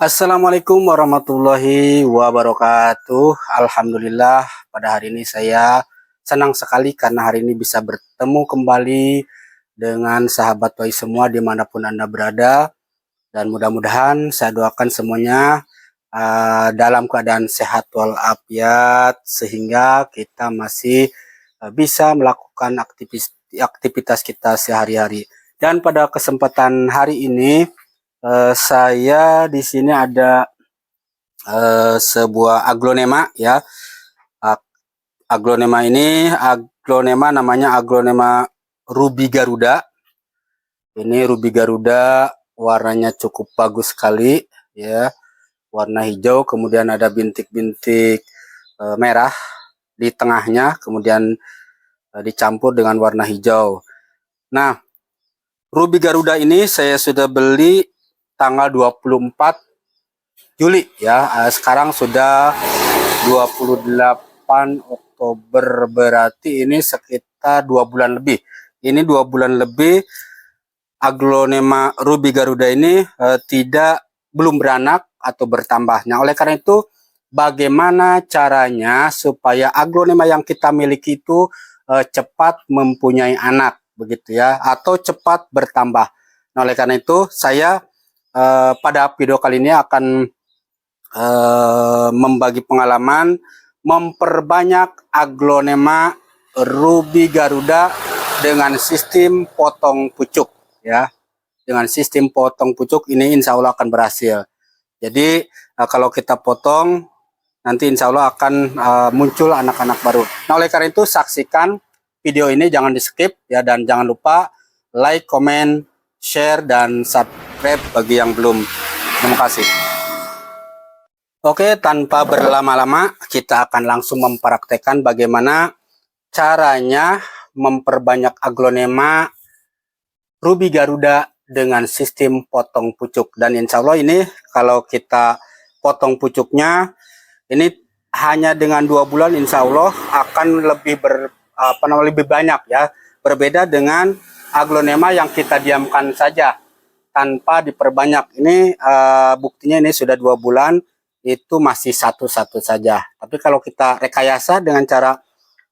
Assalamualaikum warahmatullahi wabarakatuh. Alhamdulillah pada hari ini saya senang sekali karena hari ini bisa bertemu kembali dengan sahabat Toy semua dimanapun Anda berada. Dan mudah-mudahan saya doakan semuanya dalam keadaan sehat walafiat sehingga kita masih bisa melakukan aktivitas kita sehari-hari. Dan pada kesempatan hari ini saya di sini ada sebuah aglonema ya. Aglonema namanya aglonema Ruby Garuda. Ini Ruby Garuda warnanya cukup bagus sekali ya. Warna hijau, kemudian ada bintik-bintik merah di tengahnya, kemudian dicampur dengan warna hijau. Nah, Ruby Garuda ini saya sudah beli tanggal 24 Juli ya. Sekarang sudah 28 Oktober, berarti ini sekitar 2 bulan lebih. Ini 2 bulan lebih aglonema Ruby Garuda ini belum beranak atau bertambah. Nah, oleh karena itu bagaimana caranya supaya aglonema yang kita miliki itu cepat mempunyai anak begitu ya, atau cepat bertambah. Nah, oleh karena itu saya pada video kali ini akan membagi pengalaman memperbanyak aglonema Ruby Garuda dengan sistem potong pucuk ya. Dengan sistem potong pucuk ini insya Allah akan berhasil. Jadi kalau kita potong nanti insya Allah akan muncul anak-anak baru. Nah, oleh karena itu saksikan video ini, jangan di skip ya, dan jangan lupa like, comment, share, dan subscribe bagi yang belum. Terima kasih. Oke, tanpa berlama-lama kita akan langsung mempraktekkan bagaimana caranya memperbanyak aglonema Ruby Garuda dengan sistem potong pucuk. Dan insya Allah ini kalau kita potong pucuknya ini hanya dengan 2 bulan insya Allah akan lebih banyak ya. Berbeda dengan aglonema yang kita diamkan saja tanpa diperbanyak. Ini buktinya ini sudah 2 bulan itu masih satu-satu saja. Tapi kalau kita rekayasa dengan cara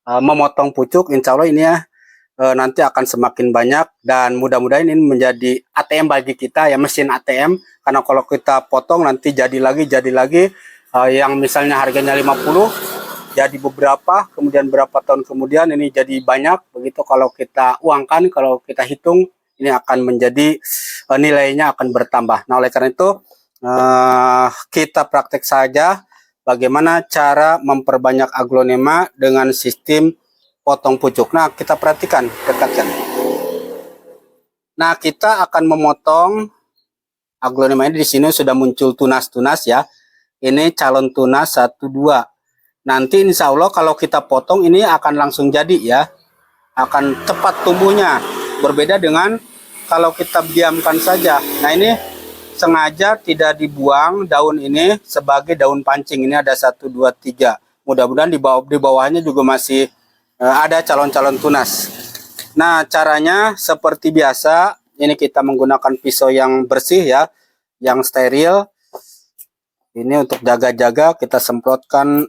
memotong pucuk, insya Allah ini ya nanti akan semakin banyak, dan mudah-mudahan ini menjadi ATM bagi kita ya, mesin ATM. Karena kalau kita potong nanti jadi lagi yang misalnya harganya 50 jadi beberapa, kemudian berapa tahun kemudian ini jadi banyak. Begitu kalau kita uangkan, kalau kita hitung ini akan menjadi nilainya akan bertambah. Nah, oleh karena itu kita praktek saja bagaimana cara memperbanyak aglonema dengan sistem potong pucuk. Nah, kita perhatikan, dekatkan. Nah, kita akan memotong aglonema ini. Di sini sudah muncul tunas-tunas ya. Ini calon tunas 1, 2. Nanti insya Allah kalau kita potong ini akan langsung jadi ya. Akan cepat tumbuhnya. Berbeda dengan kalau kita diamkan saja. Nah, ini sengaja tidak dibuang daun ini sebagai daun pancing. Ini ada 1, 2, 3. Mudah-mudahan di bawahnya juga masih ada calon-calon tunas. Nah, caranya seperti biasa. Ini kita menggunakan pisau yang bersih ya, yang steril. Ini untuk jaga-jaga kita semprotkan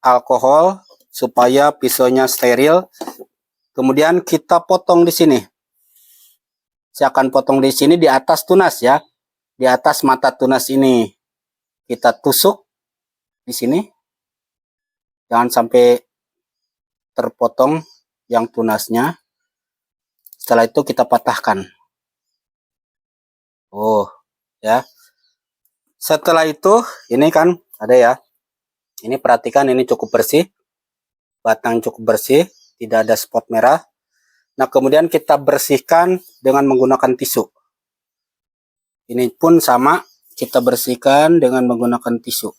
alkohol supaya pisaunya steril. Kemudian kita potong di sini. Saya akan potong di sini di atas tunas ya. Di atas mata tunas ini kita tusuk di sini, jangan sampai terpotong yang tunasnya. Setelah itu kita patahkan. Oh ya. Setelah itu ini kan ada ya. Ini perhatikan, ini cukup bersih, batang cukup bersih, tidak ada spot merah. Nah, kemudian kita bersihkan dengan menggunakan tisu. Ini pun sama, kita bersihkan dengan menggunakan tisu.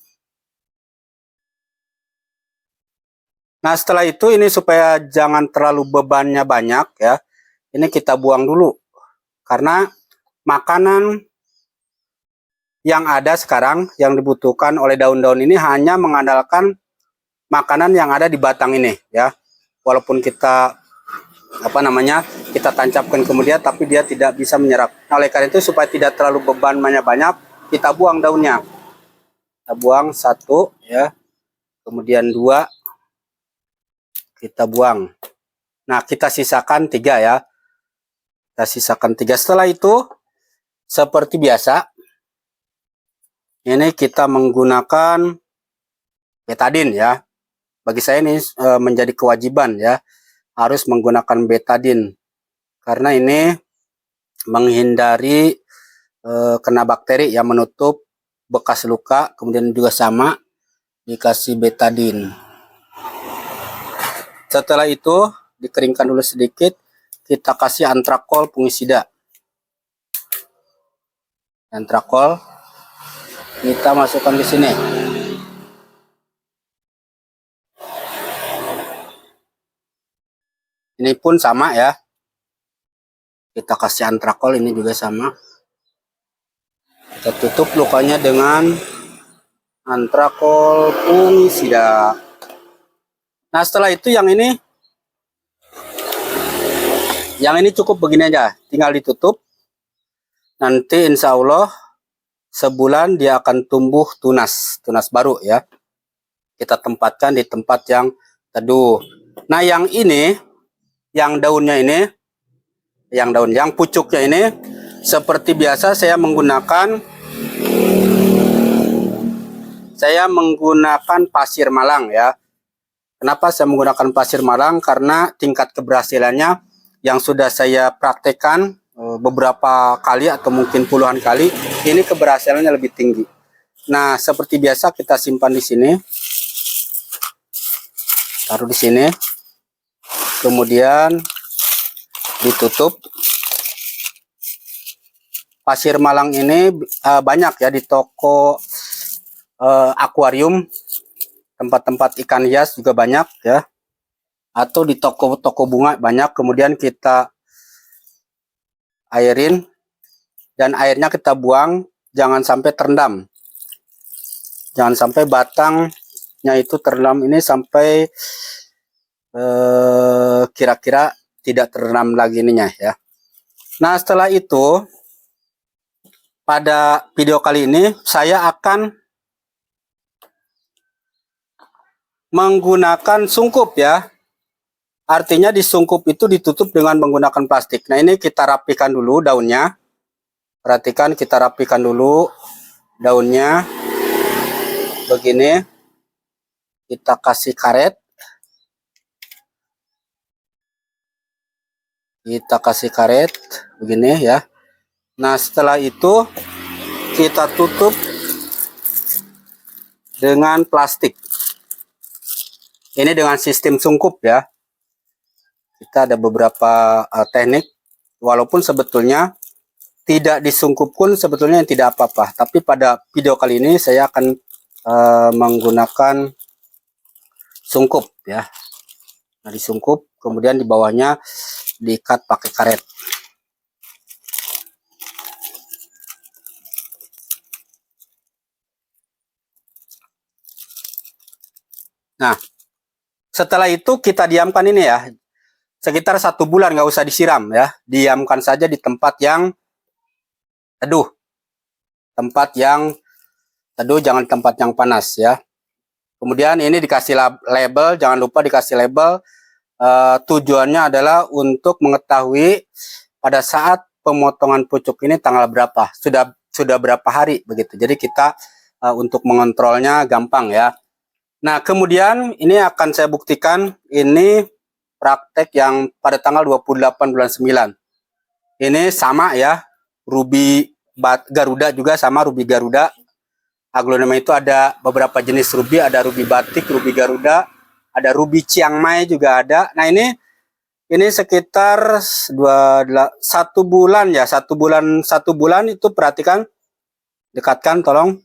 Nah, setelah itu ini supaya jangan terlalu bebannya banyak ya. Ini kita buang dulu. Karena makanan yang ada sekarang yang dibutuhkan oleh daun-daun ini hanya mengandalkan makanan yang ada di batang ini ya. Walaupun kita kita tancapkan kemudian, tapi dia tidak bisa menyerap. Nah, oleh karena itu supaya tidak terlalu bebannya banyak, kita buang daunnya. Kita buang 1 ya, kemudian 2 kita buang. Nah, kita sisakan 3 ya. Kita sisakan 3. Setelah itu, seperti biasa, ini kita menggunakan betadine ya. Bagi saya ini menjadi kewajiban ya, harus menggunakan betadine. Karena ini menghindari kena bakteri yang menutup bekas luka, kemudian juga sama dikasih betadine. Setelah itu dikeringkan dulu sedikit, kita kasih antrakol fungisida. Antrakol kita masukkan di sini. Ini pun sama ya. Kita kasih antrakol, ini juga sama. Kita tutup lukanya dengan antrakol fungisida. Nah, setelah itu yang ini cukup begini aja, tinggal ditutup. Nanti insya Allah sebulan dia akan tumbuh tunas baru ya. Kita tempatkan di tempat yang teduh. Nah, yang ini, yang daunnya ini, yang pucuknya ini, seperti biasa saya menggunakan pasir malang ya. Kenapa saya menggunakan pasir malang? Karena tingkat keberhasilannya yang sudah saya praktekkan beberapa kali atau mungkin puluhan kali, ini keberhasilannya lebih tinggi. Nah, seperti biasa kita simpan di sini. Taruh di sini. Kemudian ditutup. Pasir malang ini banyak ya di toko akuarium, tempat-tempat ikan hias juga banyak ya, atau di toko-toko bunga banyak. Kemudian kita airin, dan airnya kita buang, jangan sampai terendam, jangan sampai batangnya itu terendam. Ini sampai kira-kira tidak terendam lagi ininya ya. Nah, setelah itu pada video kali ini saya akan menggunakan sungkup ya. Artinya di sungkup itu ditutup dengan menggunakan plastik. Nah, ini kita rapikan dulu daunnya. Perhatikan, kita rapikan dulu daunnya. Begini. Kita kasih karet. Kita kasih karet begini ya. Nah, setelah itu kita tutup dengan plastik. Ini dengan sistem sungkup ya. Kita ada beberapa teknik, walaupun sebetulnya tidak disungkup pun sebetulnya tidak apa-apa. Tapi pada video kali ini saya akan menggunakan sungkup ya. Nah, disungkup, kemudian di bawahnya diikat pakai karet. Nah, setelah itu kita diamkan ini ya, sekitar 1 bulan, nggak usah disiram ya, diamkan saja di tempat yang teduh, jangan tempat yang panas ya. Kemudian ini dikasih label, jangan lupa dikasih label. Tujuannya adalah untuk mengetahui pada saat pemotongan pucuk ini tanggal berapa, sudah berapa hari begitu. Jadi kita untuk mengontrolnya gampang ya. Nah, kemudian ini akan saya buktikan, ini praktek yang pada tanggal 28 bulan 9. Ini sama ya, ruby garuda juga sama, ruby garuda. Aglonema itu ada beberapa jenis ruby, ada ruby batik, ruby garuda, ada ruby Chiang Mai juga ada. Nah, ini sekitar 1 bulan ya, 1 bulan itu perhatikan, dekatkan tolong.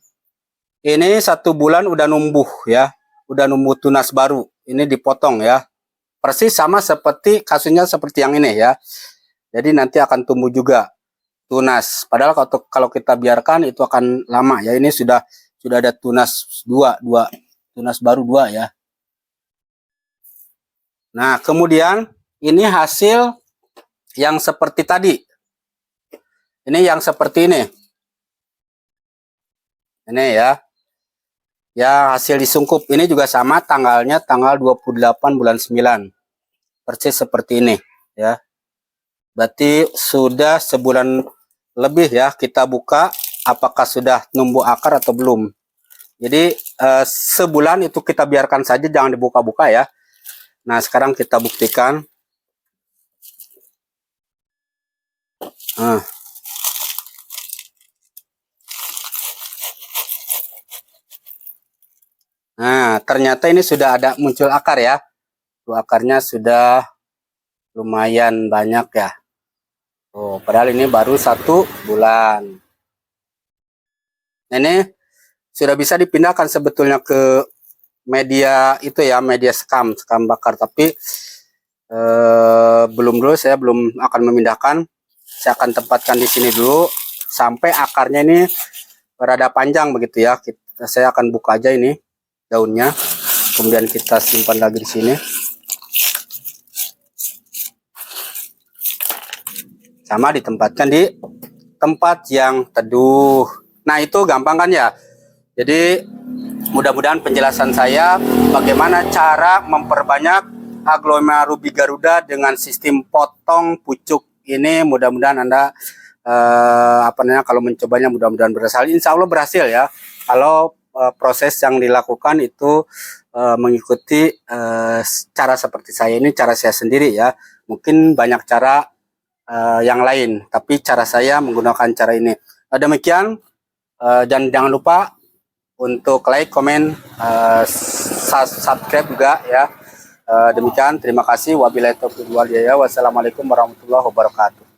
Ini 1 bulan udah numbuh ya. Udah numbuh tunas baru. Ini dipotong ya. Persis sama seperti kasusnya seperti yang ini ya. Jadi nanti akan tumbuh juga tunas. Padahal kalau kita biarkan itu akan lama ya. Ini sudah ada tunas dua tunas baru 2 ya. Nah, kemudian ini hasil yang seperti tadi. Ini yang seperti ini. Ini ya. Ya, hasil disungkup ini juga sama, tanggalnya tanggal 28 bulan 9. Persis seperti ini ya. Berarti sudah sebulan lebih ya kita buka, apakah sudah numbuh akar atau belum. Jadi sebulan itu kita biarkan saja, jangan dibuka-buka ya. Nah, sekarang kita buktikan. Nah, ternyata ini sudah ada muncul akar ya. Akarnya sudah lumayan banyak ya. Oh, padahal ini baru 1 bulan. Ini sudah bisa dipindahkan sebetulnya ke media itu ya, media sekam bakar. Tapi belum dulu, saya belum akan memindahkan. Saya akan tempatkan di sini dulu sampai akarnya ini berada panjang begitu ya. Saya akan buka aja ini daunnya, kemudian kita simpan lagi di sini. Sama ditempatkan di tempat yang teduh. Nah, itu gampang kan ya. Jadi mudah-mudahan penjelasan saya bagaimana cara memperbanyak aglonema ruby garuda dengan sistem potong pucuk ini, mudah-mudahan Anda kalau mencobanya mudah-mudahan berhasil. Insya Allah berhasil ya. Kalau proses yang dilakukan itu mengikuti cara seperti saya ini, cara saya sendiri ya. Mungkin banyak cara yang lain, tapi cara saya menggunakan cara ini. Demikian, dan jangan lupa untuk like, komen, subscribe juga ya. Demikian, terima kasih. Wabillahi taufiq wal hidayah. Wassalamualaikum warahmatullahi wabarakatuh.